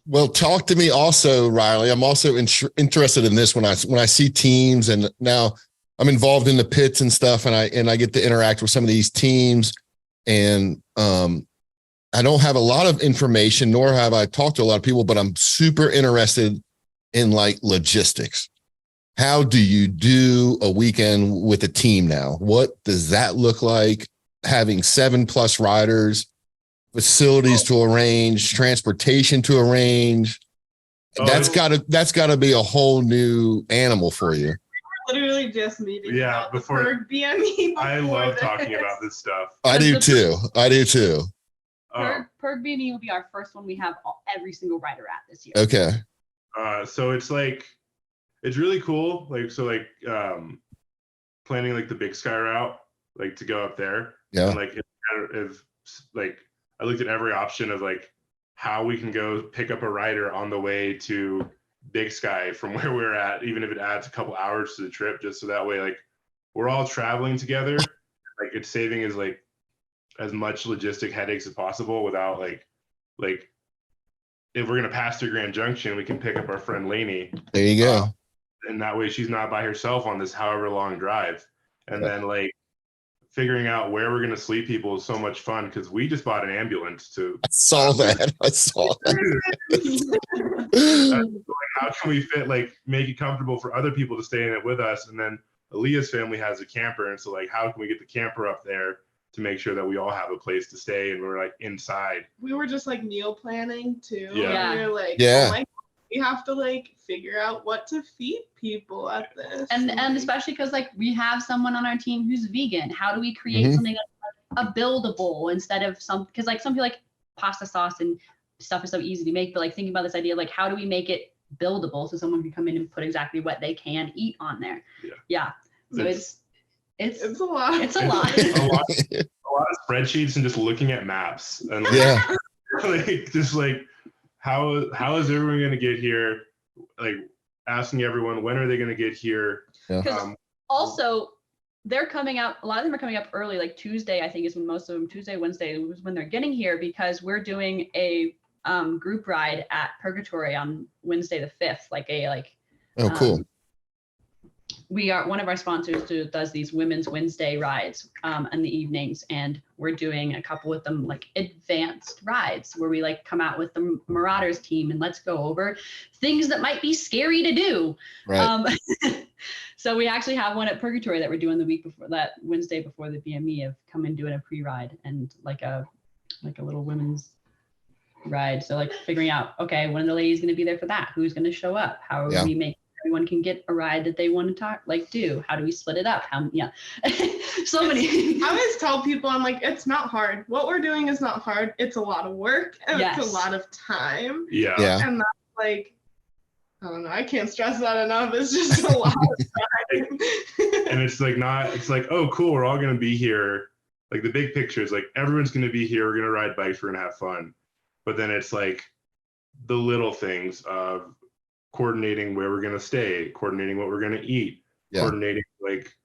Well, talk to me also, Riley. I'm also interested in this when I see teams, and now I'm involved in the pits and stuff, and I get to interact with some of these teams, and I don't have a lot of information, nor have I talked to a lot of people, but I'm super interested in like logistics. How do you do a weekend with a team now? What does that look like? Having 7+ riders, facilities to arrange, transportation to arrange. That's gotta be a whole new animal for you. Literally just meeting Yeah, about before- the BME. I love this. talking about this stuff. I do too. Purg BME will be our first one we have every single rider at this year. Okay. So it's like, it's really cool. Like, so like, planning like the Big Sky route, like to go up there. Yeah. And like, if like, I looked at every option of like how we can go pick up a rider on the way to Big Sky from where we're at, even if it adds a couple hours to the trip, just so that way, like we're all traveling together. Like it's saving as like as much logistic headaches as possible without like if we're gonna pass through Grand Junction, we can pick up our friend Lainey. There you go. And that way she's not by herself on this however long drive. And then like figuring out where we're gonna sleep people is so much fun because we just bought an ambulance to I saw that. how can we fit like make it comfortable for other people to stay in it with us. And then Aleah's family has a camper, and so like how can we get the camper up there to make sure that we all have a place to stay and we're like inside. We were just like meal planning too. Yeah. And we were like, Yeah. oh my, we have to like figure out what to feed people at this. And especially because like we have someone on our team who's vegan. How do we create something like a buildable instead of because like some people like pasta sauce and stuff is so easy to make, but like thinking about this idea, like how do we make it buildable so someone can come in and put exactly what they can eat on there. Yeah. So it's a lot. It's a lot. a lot of spreadsheets and just looking at maps and like, Yeah. like just like how is everyone going to get here, like asking everyone when are they going to get here. Also they're coming out, a lot of them are coming up early, like Tuesday I think is when most of them, Tuesday, Wednesday was when they're getting here, because we're doing a group ride at Purgatory on Wednesday the 5th, Oh, cool. We are one of our sponsors does these Women's Wednesday rides in the evenings, and we're doing a couple with them, like advanced rides where we like come out with the Marauders team and let's go over things that might be scary to do. Right. So we actually have one at Purgatory that we're doing the week before, that Wednesday before the BME, of come and doing a pre-ride and like a little women's ride. So like figuring out, okay, when are the ladies going to be there for that? Who's going to show up? How are we make everyone can get a ride that they want to do? How do we split it up? So many. I always tell people, I'm like, it's not hard. What we're doing is not hard. It's a lot of work and it's a lot of time. Yeah. And that's like, I don't know, I can't stress that enough. It's just a lot of time. And it's like, oh cool, we're all gonna be here. Like the big picture is like everyone's gonna be here, we're gonna ride bikes, we're gonna have fun. But then it's like the little things of coordinating where we're going to stay, coordinating what we're going to eat, coordinating like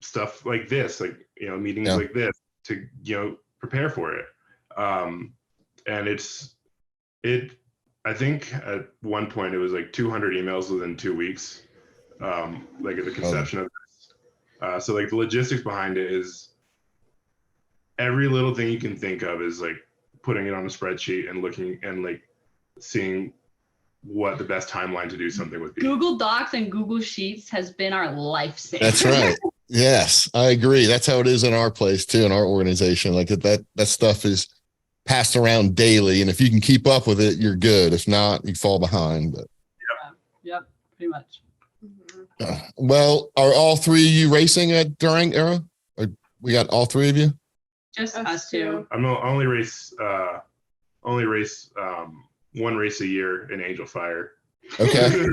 stuff like this, like, meetings like this to, prepare for it. And I think at one point it was like 200 emails within 2 weeks, like at the conception of this. So like the logistics behind it is every little thing you can think of is like putting it on a spreadsheet and looking and like seeing what the best timeline to do something would be. Google Docs and Google Sheets has been our lifesaver. That's right. Yes, I agree. That's how it is in our place too, in our organization. Like that stuff is passed around daily, and if you can keep up with it, you're good. If not, you fall behind. But yep, pretty much. Well, are all three of you racing at During Era? Or we got all three of you? Just us two. I only race one race a year in Angel Fire. Okay.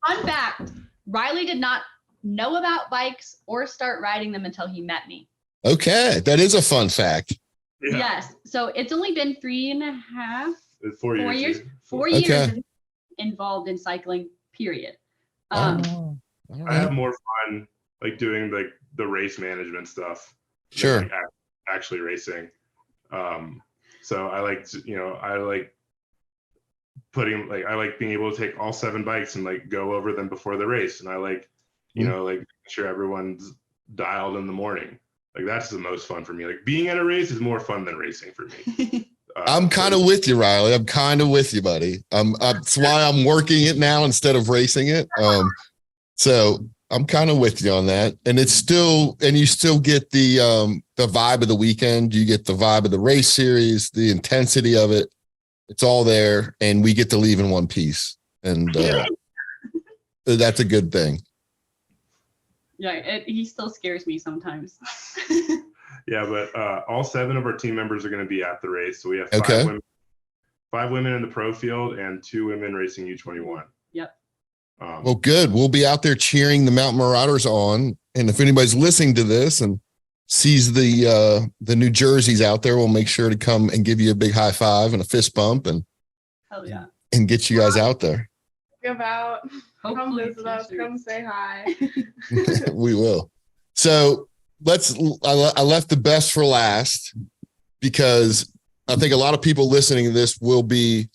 Fun fact, Riley did not know about bikes or start riding them until he met me. Okay, that is a fun fact. Yeah. Yes, so it's only been 3.5, 4 years. 4 years involved in cycling, period. Right. I have more fun like doing like the race management stuff. Sure. Than, like, actually racing. So I like I like I like being able to take all 7 bikes and like go over them before the race, and I like like make sure everyone's dialed in the morning. Like that's the most fun for me. Like being at a race is more fun than racing for me. I'm kind of with you, Riley. I'm kind of with you, buddy. That's why I'm working it now instead of racing it. So I'm kind of with you on that. And you still get the vibe of the weekend. You get the vibe of the race series, the intensity of it. It's all there, and we get to leave in one piece. And that's a good thing. Yeah, he still scares me sometimes. Yeah, but all 7 of our team members are going to be at the race. So we have 5 women in the pro field and 2 women racing U21. Yep. Well, good. We'll be out there cheering the Mountain Marauders on. And if anybody's listening to this and sees the New Jerseys out there, we'll make sure to come and give you a big high five and a fist bump and hell yeah, and get you guys out there. Give out. Come hopefully visit us. Come say hi. We will. So I left the best for last because I think a lot of people listening to this will be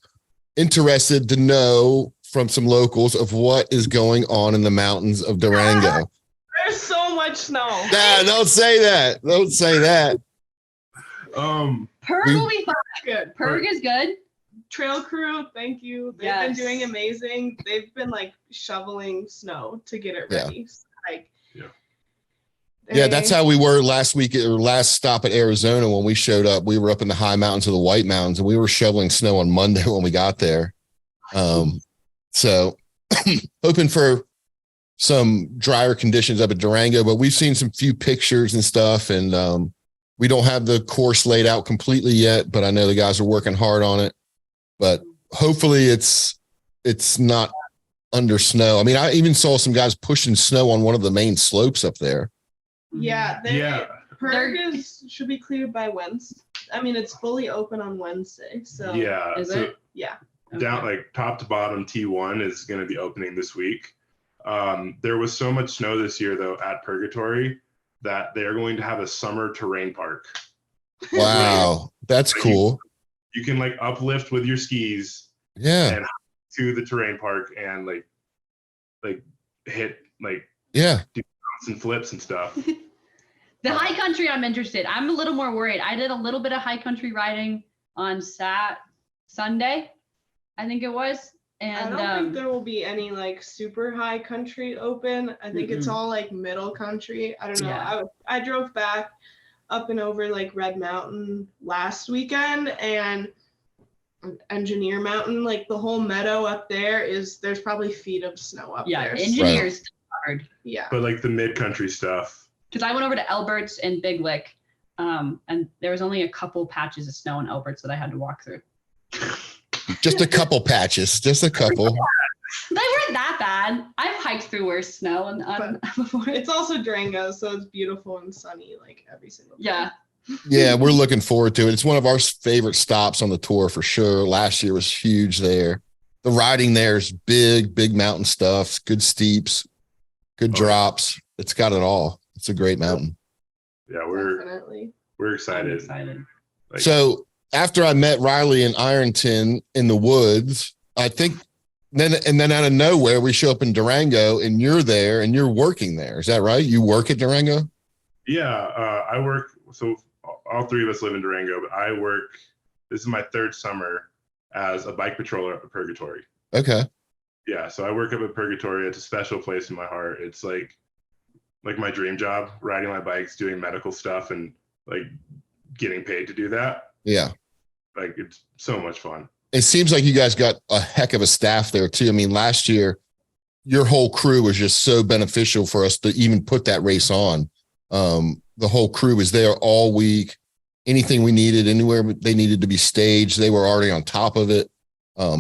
interested to know from some locals of what is going on in the mountains of Durango. There's so much snow. Nah, don't say that. Don't say that. Purg will be fun. Good. Purg is good. Trail crew, thank you. They've been doing amazing. They've been like shoveling snow to get it ready. Yeah, that's how we were last week or last stop at Arizona when we showed up. We were up in the high mountains of the White Mountains, and we were shoveling snow on Monday when we got there. So hoping for some drier conditions up at Durango, but we've seen some few pictures and stuff, and we don't have the course laid out completely yet, but I know the guys are working hard on it. But hopefully it's not under snow. I mean, I even saw some guys pushing snow on one of the main slopes up there. Yeah, Purg should be cleared by Wednesday. I mean, it's fully open on Wednesday. So Is it? Yeah. Down like top to bottom, T1 is going to be opening this week. There was so much snow this year though at Purgatory that they're going to have a summer terrain park. Wow, that's cool. You can like uplift with your skis, and to the terrain park and like hit do bumps and flips and stuff. The high country, I'm interested. I'm a little more worried. I did a little bit of high country riding on Sunday, I think it was. And I don't think there will be any like super high country open. I think it's all like middle country. I don't know. Yeah. I drove back up and over like Red Mountain last weekend, and Engineer Mountain, like the whole meadow up there there's probably feet of snow up there. Yeah, Engineer's hard. Yeah. But like the mid country stuff. Because I went over to Alberts and Big Lick, and there was only a couple patches of snow in Alberts that I had to walk through. Just a couple patches, just a couple. They weren't that bad. I've hiked through worse snow before. It's also Durango, so it's beautiful and sunny like every single day. Yeah. Yeah, we're looking forward to it. It's one of our favorite stops on the tour for sure. Last year was huge there. The riding there is big mountain stuff, good steeps, good drops. It's got it all. It's a great mountain. Yeah, we're excited. Like, so after I met Riley in Ironton in the woods, I think then out of nowhere we show up in Durango and you're there and you're working there. Is that right? You work at Durango? Yeah, I work. So all 3 of us live in Durango, but I work. This is my 3rd summer as a bike patroller up at Purgatory. Okay. Yeah, so I work up at Purgatory. It's a special place in my heart. It's like my dream job, riding my bikes, doing medical stuff, and like getting paid to do that. Yeah. Like it's so much fun. It seems like you guys got a heck of a staff there too. I mean, last year, your whole crew was just so beneficial for us to even put that race on. The whole crew was there all week. Anything we needed, anywhere they needed to be staged, they were already on top of it.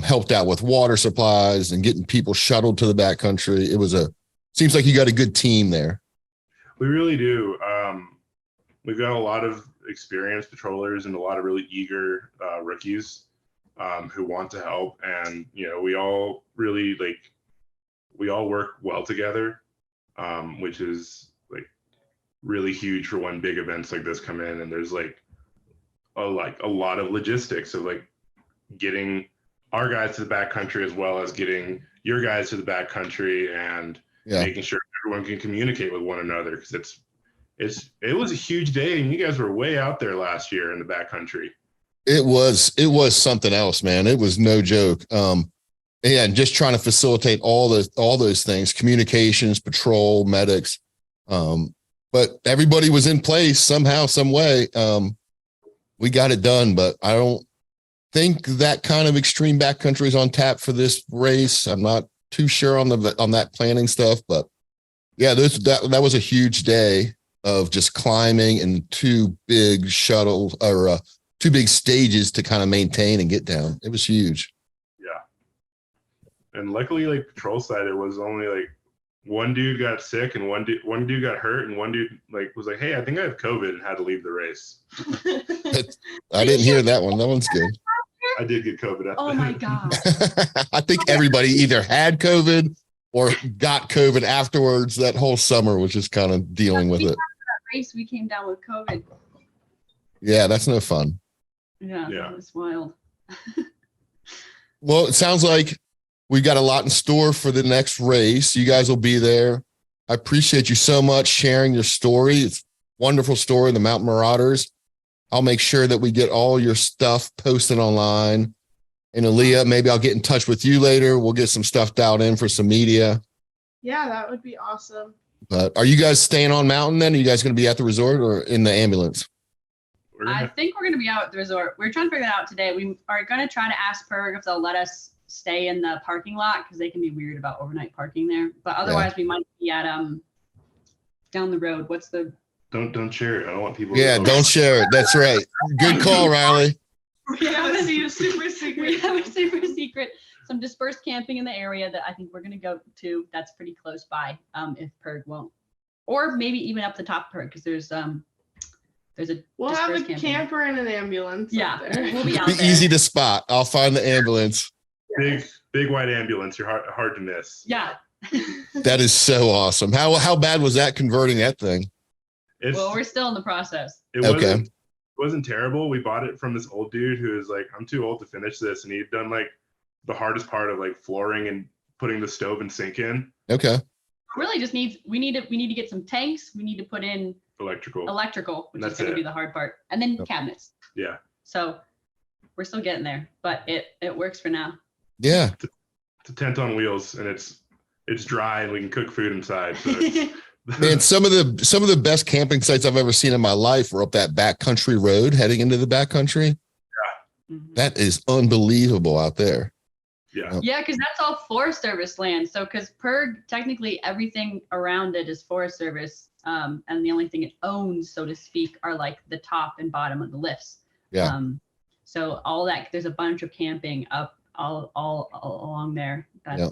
Helped out with water supplies and getting people shuttled to the backcountry. Seems like you got a good team there. We really do. We've got a lot of experienced patrollers and a lot of really eager rookies who want to help. And, we all really we all work well together, which is like really huge for when big events like this come in. And there's like like a lot of logistics of like getting our guys to the backcountry as well as getting your guys to the backcountry and making sure everyone can communicate with one another, because it was a huge day, and you guys were way out there last year in the backcountry. It was something else, man. It was no joke. And just trying to facilitate all those things, communications, patrol, medics. But everybody was in place somehow, some way. We got it done, but I don't think that kind of extreme backcountry is on tap for this race. I'm not too sure on that planning stuff, but yeah, that was a huge day of just climbing and two big stages to kind of maintain and get down. It was huge. Yeah. And luckily, like patrol side, it was only like one dude got sick and one dude got hurt, and one dude like was like, "Hey, I think I have COVID," and had to leave the race. I didn't hear that one. That one's good. I did get COVID. Oh my God. I think everybody either had COVID or got COVID afterwards. That whole summer was just kind of dealing with it. That race, we came down with COVID. Yeah, that's no fun. Yeah. That was wild. Well, it sounds like we got a lot in store for the next race. You guys will be there. I appreciate you so much sharing your story. It's a wonderful story, the Mountain Marauders. I'll make sure that we get all your stuff posted online. And Aleah, maybe I'll get in touch with you later. We'll get some stuff dialed in for some media. Yeah, that would be awesome. But are you guys staying on mountain then? Are you guys going to be at the resort or in the ambulance? I think we're going to be out at the resort. We're trying to figure that out today. We are going to try to ask Purg if they'll let us stay in the parking lot, because they can be weird about overnight parking there. But otherwise, we might be at down the road. What's the... Don't share it. I don't want people. Yeah, don't share it. That's right. Good call, Riley. We have a super secret. We have a super secret. Some dispersed camping in the area that I think we're going to go to. That's pretty close by. If Purg won't, or maybe even up the top of Purg, because there's a. We'll have a camper and an ambulance. Yeah, we'll be out Be there. easy to spot. I'll find the ambulance. Big white ambulance. You're hard to miss. Yeah. That is so awesome. How bad was that converting that thing? Well, we're still in the process. It wasn't terrible. We bought it from this old dude who was like, "I'm too old to finish this," and he'd done like the hardest part of like flooring and putting the stove and sink in. Okay. Really, just we need to get some tanks. We need to put in electrical, which is going to be the hard part, and then cabinets. Yeah. So we're still getting there, but it works for now. Yeah. It's a tent on wheels, and it's dry, and we can cook food inside. So Man, some of the best camping sites I've ever seen in my life were up that backcountry road heading into the backcountry. Yeah. Mm-hmm. That is unbelievable out there. Yeah. Yeah, because that's all Forest Service land. So, because Purg, technically everything around it is Forest Service, and the only thing it owns, so to speak, are like the top and bottom of the lifts. Yeah. So all that, there's a bunch of camping up all along there. That's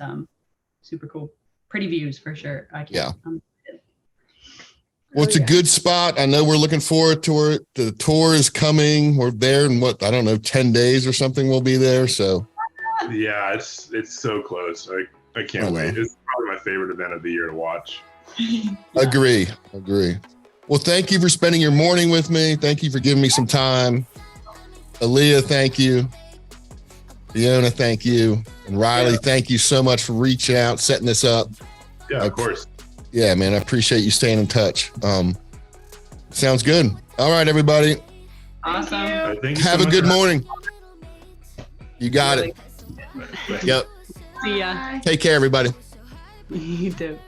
super cool. Pretty views for sure. Well, it's a good spot. I know we're looking forward to it. The tour is coming. We're there in 10 days or something. We'll be there. So yeah, it's so close. I can't wait. It's probably my favorite event of the year to watch. Agree. Well, thank you for spending your morning with me. Thank you for giving me some time. Aleah, thank you. Fiona, thank you. And Riley, thank you so much for reaching out, setting this up. Yeah, of course. Yeah, man, I appreciate you staying in touch. Sounds good. All right, everybody. Awesome. Thank you Have so a good much. morning. You got it. Yep. See ya. Take care, everybody. You too.